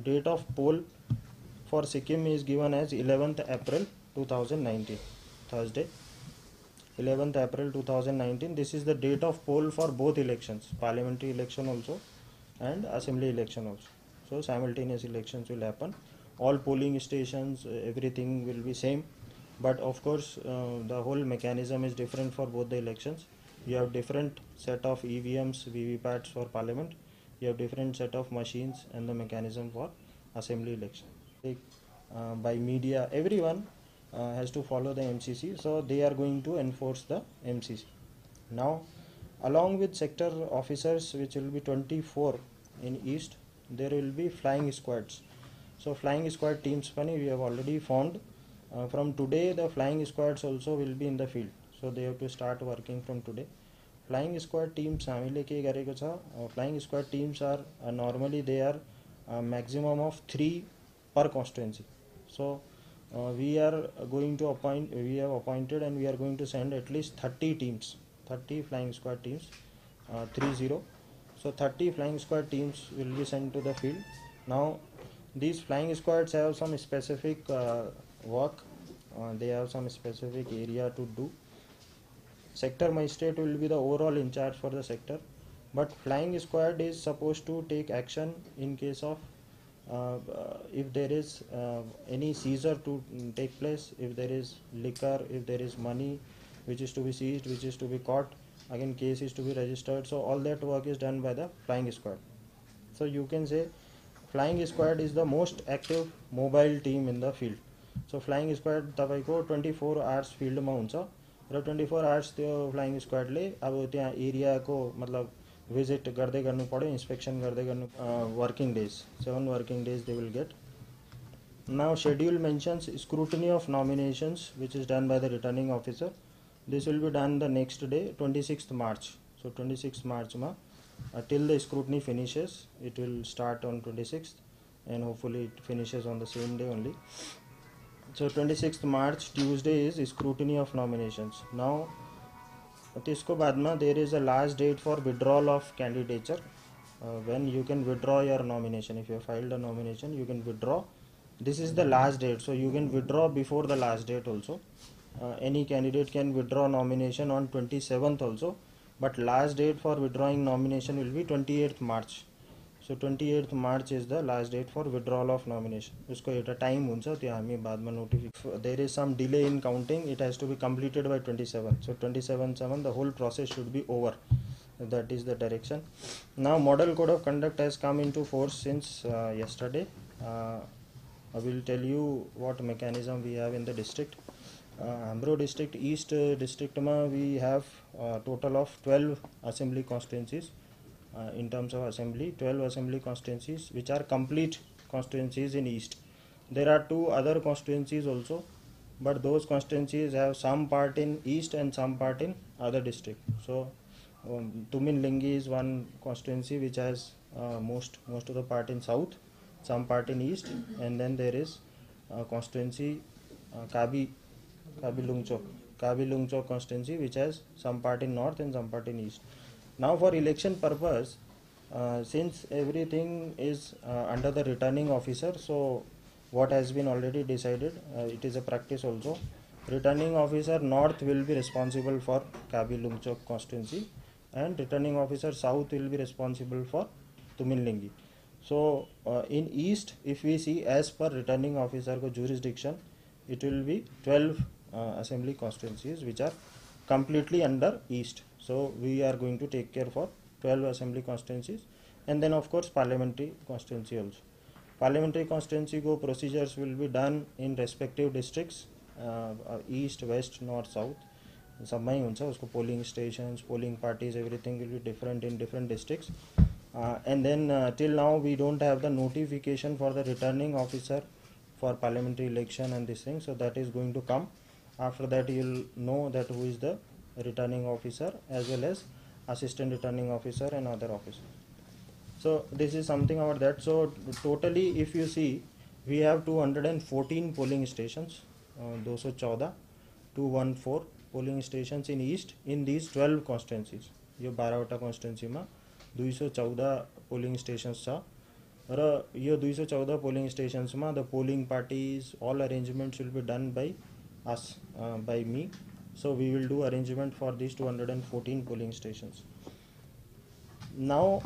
date of poll for Sikkim is given as 11th April 2019, Thursday, 11th April 2019. This is the date of poll for both elections, parliamentary election also and assembly election also. So simultaneous elections will happen. All polling stations, everything will be same, but of course the whole mechanism is different for both the elections. You have different set of EVMs, VVPATs for parliament. You have different set of machines and the mechanism for assembly election. By media, everyone has to follow the MCC, so they are going to enforce the MCC. Now, along with sector officers, which will be 24 in East, there will be flying squads. So flying squad teams we have already formed. From today the flying squads also will be in the field, so they have to start working from today. Flying squad teams flying squad teams are normally they are a maximum of 3 per constituency. So we have appointed and we are going to send at least 30 teams, 30 flying squad teams, 30. So 30 flying squad teams will be sent to the field. Now these flying squads have some specific work, they have some specific area to do. Sector magistrate will be the overall in charge for the sector, but flying squad is supposed to take action in case of if there is any seizure to take place, if there is liquor, if there is money which is to be seized, which is to be caught, again case is to be registered. So all that work is done by the flying squad. So you can say flying squad is the most active mobile team in the field. So flying squad तपाईको 24 hours field मा हुन्छ र 24 hours त्यो flying squad ले अब त्यहाँ area को मतलब visit गर्दै गर्नु पर्यो, inspection गर्दै गर्नु, working days, 7 working days they will get. Now schedule mentions scrutiny of nominations which is done by the returning officer. This will be done the next day, 26th March. So 26th March ma till the scrutiny finishes, it will start on 26th and hopefully it finishes on the same day only. So 26th March Tuesday is scrutiny of nominations. Now त्यसको बादमा there is a last date for withdrawal of candidature, when you can withdraw your nomination. If you have filed a nomination, you can withdraw. This is the last date, so you can withdraw before the last date also. Any candidate can withdraw nomination on 27th also, but last date for withdrawing nomination will be 28th March. So 28th March is the last date for withdrawal of nomination. उसको एउटा time हुन्छ, त्यो हामी बादमा notify. There is some delay in counting, it has to be completed by 27th. So 27th the whole process should be over. That is the direction. Now model code of conduct has come into force since yesterday. I will tell you what mechanism we have in the district. हाम्रो district East district मा we have total of 12 assembly constituencies. In terms of assembly, 12 assembly constituencies which are complete constituencies in East. There are 2 other constituencies also, but those constituencies have some part in East and some part in other district. So Tuminlingi is one constituency which has most of the part in South, some part in East, and then there is constituency Kabilungchok constituency which has some part in North and some part in East. Now for election purpose, since everything is under the returning officer, so what has been already decided, it is a practice also. Returning officer North will be responsible for Kabilungchok constituency and returning officer South will be responsible for Tuminlingi. So in East, if we see as per returning officer ko jurisdiction, it will be 12 assembly constituencies which are completely under East. So we are going to take care for 12 assembly constituencies, and then of course parliamentary constituency also. Parliamentary constituency go procedures will be done in respective districts, East, West, North, South. सबमै हुन्छ, उसको polling stations, polling parties, everything will be different in different districts. And then till now we don't have the notification for the returning officer for parliamentary election and this thing, so that is going to come. After that you will know that who is the returning officer as well as assistant returning officer and other officers. So this is something about that. So totally if you see, we have 214 polling stations, 214 polling stations in East in these 12 constituencies. यो 12 वटा constituency मा 214 polling stations छ. र यो 214 polling स्टेशन्समा the polling parties all arrangements will be done by us, by me. So we will do arrangement for these 214 polling stations. Now